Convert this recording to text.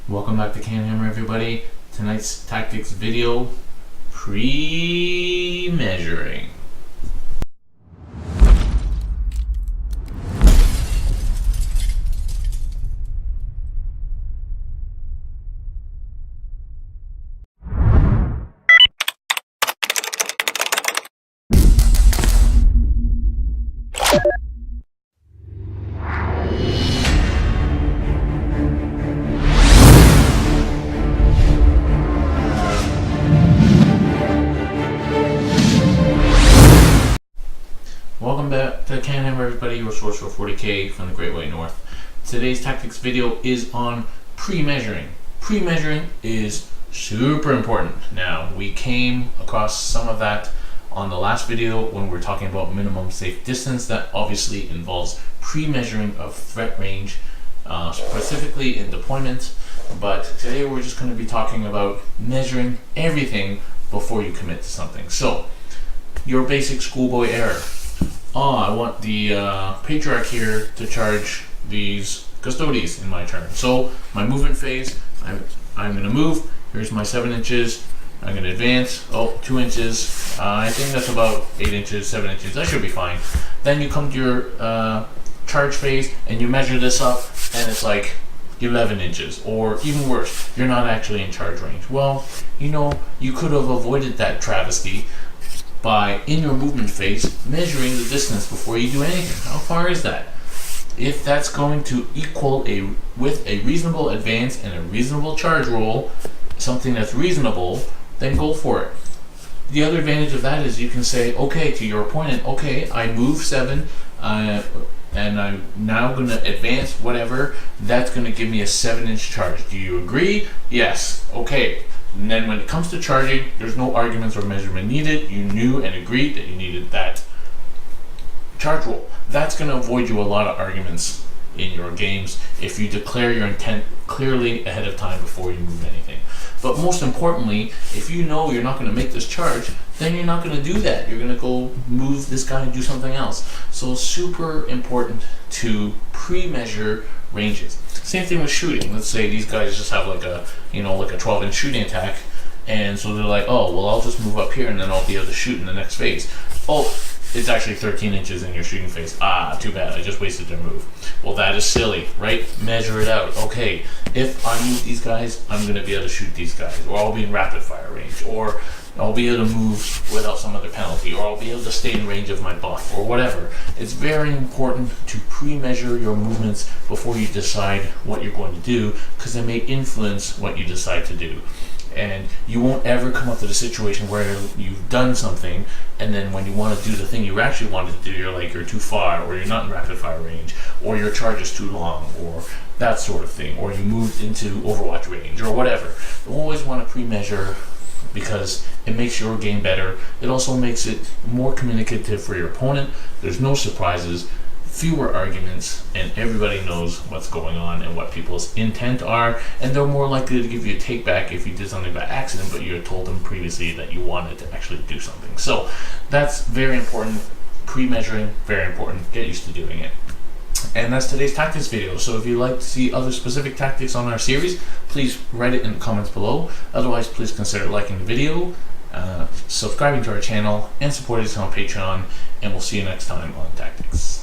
Welcome back to CanHammer, everybody. Tonight's tactics video, pre-measuring. Welcome back to CanHammer, everybody, your source for 40k from the Great White North. Today's tactics video is on pre-measuring. Pre-measuring is super important. Now, we came across some of that on the last video when we were talking about minimum safe distance. That obviously involves pre-measuring of threat range, specifically in deployment. But today we're just going to be talking about measuring everything before you commit to something. So, your basic schoolboy error. I want the Patriarch here to charge these Custodes in my turn. So my movement phase, I'm going to move. Here's my 7 inches. I'm going to advance. 2 inches. I think that's about 8 inches, 7 inches. That should be fine. Then you come to your charge phase and you measure this up, and it's like 11 inches, or even worse, you're not actually in charge range. Well, you know, you could have avoided that travesty by, in your movement phase, measuring the distance before you do anything. How far is that? If that's going to equal with a reasonable advance and a reasonable charge roll, something that's reasonable, then go for it. The other advantage of that is you can say, okay, to your opponent, okay, I move 7, and I'm now going to advance whatever. That's going to give me a 7-inch charge. Do you agree? Yes. Okay. And then when it comes to charging, there's no arguments or measurement needed. You knew and agreed that you needed that charge roll. That's going to avoid you a lot of arguments in your games if you declare your intent clearly ahead of time before you move anything. But most importantly, if you know you're not going to make this charge, then you're not going to do that. You're going to go move this guy and do something else. So super important to pre-measure ranges. Same thing with shooting. Let's say these guys just have like a 12-inch shooting attack, and so they're like, oh, well, I'll just move up here and then I'll be able to shoot in the next phase. Oh, it's actually 13 inches in your shooting phase. Too bad, I just wasted their move. Well, that is silly, right? Measure it out. Okay, if I move these guys, I'm going to be able to shoot these guys, or I'll be in rapid fire range, or I'll be able to move without some other penalty, or I'll be able to stay in range of my buff, or whatever. It's very important to pre-measure your movements before you decide what you're going to do, because they may influence what you decide to do. And you won't ever come up to the situation where you've done something, and then when you want to do the thing you actually wanted to do, you're too far, or you're not in rapid fire range, or your charge is too long, or that sort of thing, or you moved into Overwatch range, or whatever. You always want to pre-measure, because it makes your game better. It also makes it more communicative for your opponent. There's no surprises, fewer arguments, and everybody knows what's going on and what people's intent are, and they're more likely to give you a take back if you did something by accident but you had told them previously that you wanted to actually do something. So that's very important. Pre-measuring, very important. Get used to doing it. And that's today's tactics video. So if you'd like to see other specific tactics on our series, please write it in the comments below. Otherwise, please consider liking the video, subscribing to our channel, and supporting us on Patreon. And we'll see you next time on Tactics.